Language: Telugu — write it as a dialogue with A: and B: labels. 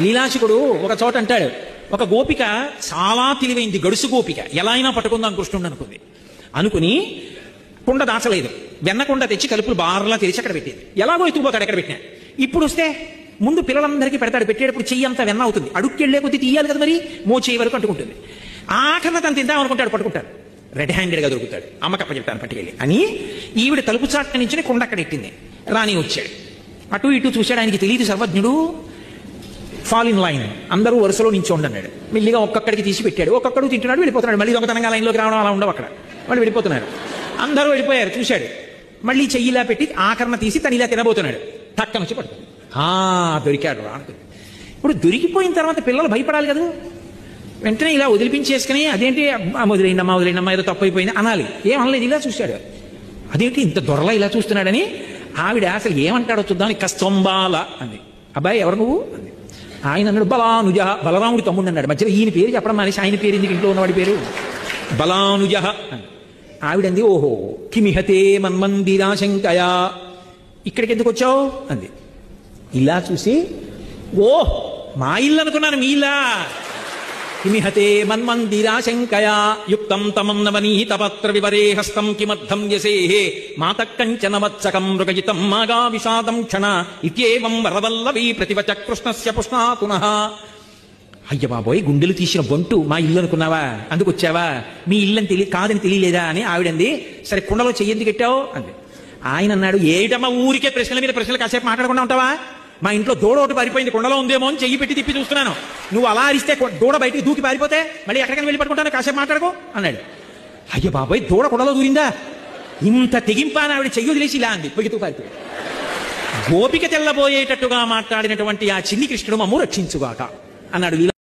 A: లీలాశకుడు ఒక చోట అంటాడు, ఒక గోపిక చాలా తెలివైంది, గడుసు గోపిక, ఎలా అయినా పట్టుకుందాం కృష్ణుడు అనుకుని కుండ దాచలేదు, వెన్న కుండ తెచ్చి కలుపులు బార్లా తెరిచి అక్కడ పెట్టేది. ఎలాగో ఎత్తుకుపోతాడు ఎక్కడ పెట్టినా. ఇప్పుడు వస్తే ముందు పిల్లలందరికీ పెడతాడు, పెట్టేటప్పుడు చెయ్యి అంతా వెన్న అవుతుంది, అడుక్కెళ్లే కొద్ది తీయాలి కదా, మరి మోచేయి వరకు అంటుకుంటుంది. ఆఖరణ తను తిందాం అనుకుంటాడు, పట్టుకుంటాడు, రెడ్ హ్యాండెడ్గా దొరుకుతాడు, అమ్మకప్ప చెప్తాను పట్టుకెళ్ళి అని. ఈవిడ తలుపు చాట్ట నుంచి కుండ అక్కడ ఎట్టింది. రాణి వచ్చాడు, అటు ఇటు చూశాడు, ఆయనకి తెలియదు సర్వజ్ఞుడు. ఫాల్ ఇన్ లైన్, అందరూ వరుసలో నించోండి అన్నాడు. మెల్లిగా ఒక్కొక్కడికి తీసి పెట్టాడు, ఒక్కొక్కడు తింటున్నాడు, వెళ్ళిపోతున్నాడు. మళ్ళీ దొంగతనంగా లైన్లోకి రావడం అలా ఉండవు అక్కడ, వాళ్ళు వెళ్ళిపోతున్నారు. అందరూ వెళ్ళిపోయారు, చూశాడు. మళ్ళీ చెయ్యిలా పెట్టి ఆకరణ తీసి తను ఇలా తినబోతున్నాడు, టక్కన వచ్చి పడుతుంది. దొరికాడు రా అనుకుంది. ఇప్పుడు దొరికిపోయిన తర్వాత పిల్లలు భయపడాలి కదా, వెంటనే ఇలా వదిలిపించేసుకుని అదేంటి వదిలేండమ్మా ఏదో తప్పు అయిపోయింది అనాలి. ఏమనలేదు, ఇలా చూశాడు. అదేంటి ఇంత దొరలా ఇలా చూస్తున్నాడని ఆవిడ అసలు ఏమంటాడో చూద్దాం, కస్తంబాల అంది. అబ్బాయి ఎవరు నువ్వు అంది. ఆయన అన్నాడు బలానుజ, బలరాముడి తమ్ముడు అన్నాడు. మధ్యలో ఈయన పేరు చెప్పడం మానేసి ఆయన పేరు ఎందుకు, ఇంట్లో ఉన్నవాడి పేరు బలానుజ అని. ఆవిడంది ఓహో కిమిహతే మన్మందిరాశంకయా, ఇక్కడికి ఎందుకు వచ్చావు అంది. ఇలా చూసి ఓ మా ఇల్లు అనుకున్నాను, మీ ఇల్లా. కిమిహతే మన్మందిరాశంకయా యుక్తం తమం నవనీత పత్ర వివరే హస్తం కిమర్థం యసేహే మాతకంచన వత్సకం మృగజితం మాగా విషాదం క్షణ ఇత్యేవం వరవల్లవీ ప్రతివచ కృష్ణస్య పుష్ణాతునః. అయ్య బాబోయ్, గుండెలు తీసిన బొంటు, మా ఇల్లు అనుకున్నావా, అందుకు వచ్చావా, మీ ఇల్లు కాదని తెలియలేదా అని ఆవిడంది. సరే కుండలో చెయ్యి పెట్టావు అంది. ఆయన అన్నాడు, ఏటమ్మా ఊరికే ప్రశ్నల మీద ప్రశ్నలు కాసేపు మాట్లాడకుండా ఉంటావా, మా ఇంట్లో దూడ ఒకటి పారిపోయింది, కుండలో ఉందేమో అని చెయ్యి పెట్టి తిప్పి చూస్తున్నాను, నువ్వు అలా అరిస్తే దూడ బయటికి దూకి పారిపోతే మళ్ళీ ఎక్కడికైనా వెళ్ళి పట్టుకుంటాను, కాసేపు మాట్లాడుకో అన్నాడు. అయ్య బాబాయ్, దూడ కుండలో దూరిందా, ఇంత తెగింపా అని ఆవిడ చెయ్యి వదిలేసి ఇలా అంది, పొగితూ పారిపోయి. గోపిక తెల్లబోయేటట్టుగా మాట్లాడినటువంటి ఆ చిన్ని కృష్ణుడు మమ్ము రక్షించుగాక అన్నాడు.